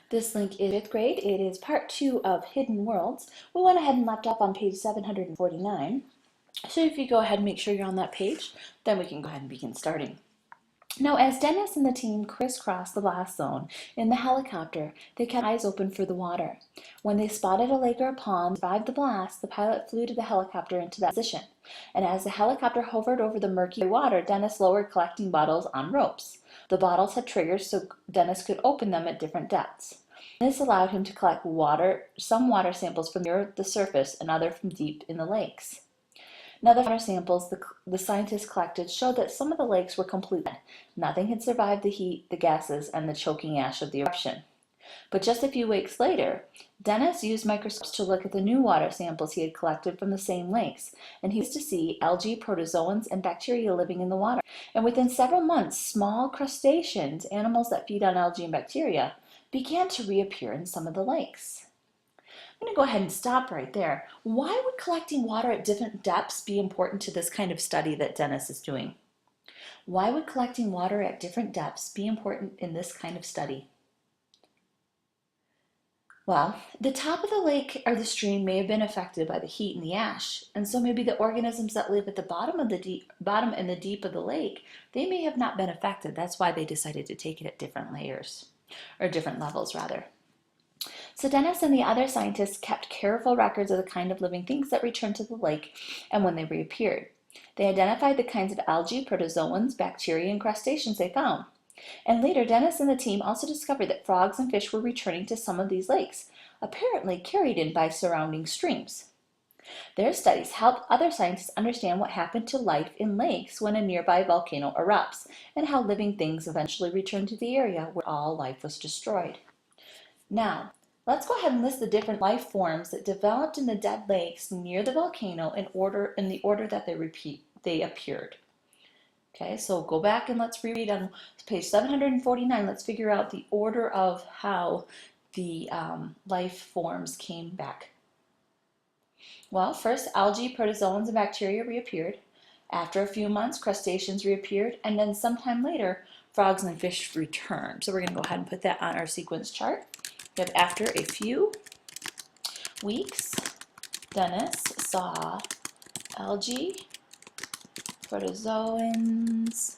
This link is 5th grade. It is part 2 of Hidden Worlds. We went ahead and left off on page 749. So if you go ahead and make sure you're on that page, then we can go ahead and begin starting. Now, as Dennis and the team crisscrossed the blast zone in the helicopter, they kept eyes open for the water. When they spotted a lake or a pond that survived the blast, the pilot flew to the helicopter into that position. And as the helicopter hovered over the murky water, Dennis lowered collecting bottles on ropes. The bottles had triggers so Dennis could open them at different depths. This allowed him to collect some water samples from near the surface and other from deep in the lakes. Now, the water samples the scientists collected showed that some of the lakes were completely dead. Nothing had survived the heat, the gases, and the choking ash of the eruption. But just a few weeks later, Dennis used microscopes to look at the new water samples he had collected from the same lakes, and he was to see algae, protozoans, and bacteria living in the water. And within several months, small crustaceans, animals that feed on algae and bacteria, began to reappear in some of the lakes. I'm going to go ahead and stop right there. Why would collecting water at different depths be important to this kind of study that Dennis is doing? Why would collecting water at different depths be important in this kind of study? Well, the top of the lake or the stream may have been affected by the heat and the ash, and so maybe the organisms that live at the bottom and the deep of the lake, they may have not been affected. That's why they decided to take it at different layers, or different levels rather. So Dennis and the other scientists kept careful records of the kind of living things that returned to the lake and when they reappeared. They identified the kinds of algae, protozoans, bacteria, and crustaceans they found. And later, Dennis and the team also discovered that frogs and fish were returning to some of these lakes, apparently carried in by surrounding streams. Their studies helped other scientists understand what happened to life in lakes when a nearby volcano erupts, and how living things eventually return to the area where all life was destroyed. Now, let's go ahead and list the different life forms that developed in the dead lakes near the volcano in the order that they appeared. Okay, so go back and let's reread on page 749. Let's figure out the order of how the life forms came back. Well, first, algae, protozoans, and bacteria reappeared. After a few months, crustaceans reappeared, and then sometime later, frogs and fish returned. So we're going to go ahead and put that on our sequence chart. We have after a few weeks, Dennis saw algae, protozoans,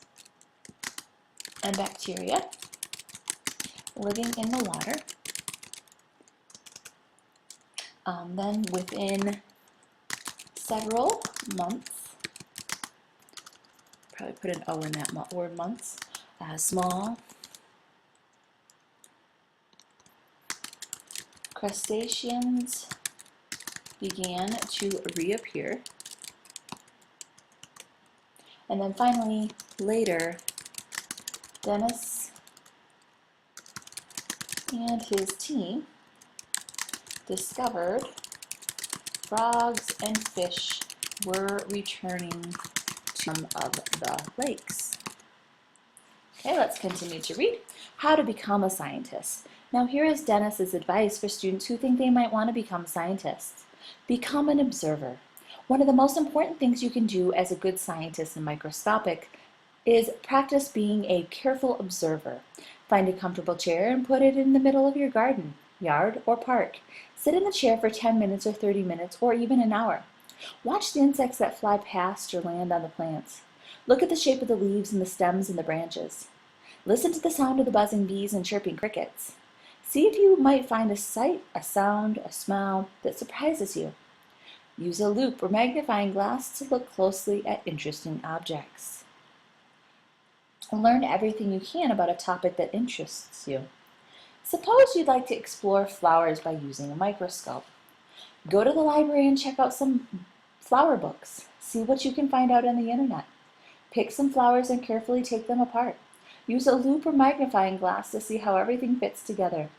and bacteria living in the water. Then within several months, probably put an O in that word months, small crustaceans began to reappear. And then finally, later, Dennis and his team discovered frogs and fish were returning to some of the lakes. Okay, let's continue to read. How to become a scientist. Now here is Dennis's advice for students who think they might want to become scientists. Become an observer. One of the most important things you can do as a good scientist and microscopic is practice being a careful observer. Find a comfortable chair and put it in the middle of your garden, yard, or park. Sit in the chair for 10 minutes or 30 minutes or even an hour. Watch the insects that fly past or land on the plants. Look at the shape of the leaves and the stems and the branches. Listen to the sound of the buzzing bees and chirping crickets. See if you might find a sight, a sound, a smell that surprises you. Use a loupe or magnifying glass to look closely at interesting objects. Learn everything you can about a topic that interests you. Suppose you'd like to explore flowers by using a microscope. Go to the library and check out some flower books. See what you can find out on the internet. Pick some flowers and carefully take them apart. Use a loupe or magnifying glass to see how everything fits together.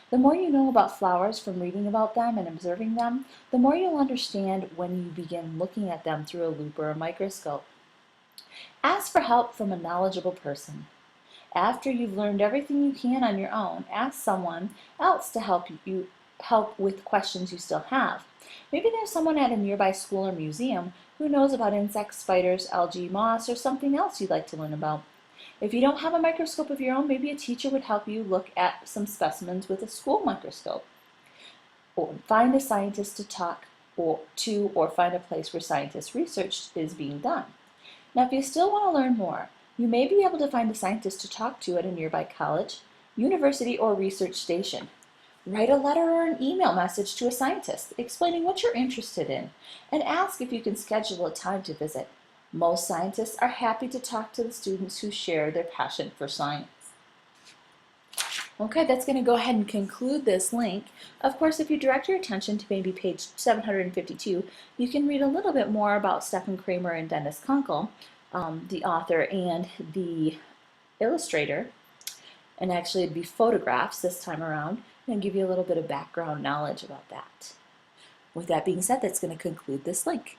The more you know about flowers from reading about them and observing them, the more you'll understand when you begin looking at them through a loupe or a microscope. Ask for help from a knowledgeable person. After you've learned everything you can on your own, ask someone else to help with questions you still have. Maybe there's someone at a nearby school or museum who knows about insects, spiders, algae, moss, or something else you'd like to learn about. If you don't have a microscope of your own, maybe a teacher would help you look at some specimens with a school microscope. Or find a scientist to talk to, or find a place where scientist research is being done. Now, if you still want to learn more, you may be able to find a scientist to talk to at a nearby college, university, or research station. Write a letter or an email message to a scientist explaining what you're interested in, and ask if you can schedule a time to visit. Most scientists are happy to talk to the students who share their passion for science. Okay, that's going to go ahead and conclude this link. Of course, if you direct your attention to maybe page 752, you can read a little bit more about Stephen Kramer and Dennis Kunkel, the author and the illustrator. And actually, it'd be photographs this time around, and give you a little bit of background knowledge about that. With that being said, that's going to conclude this link.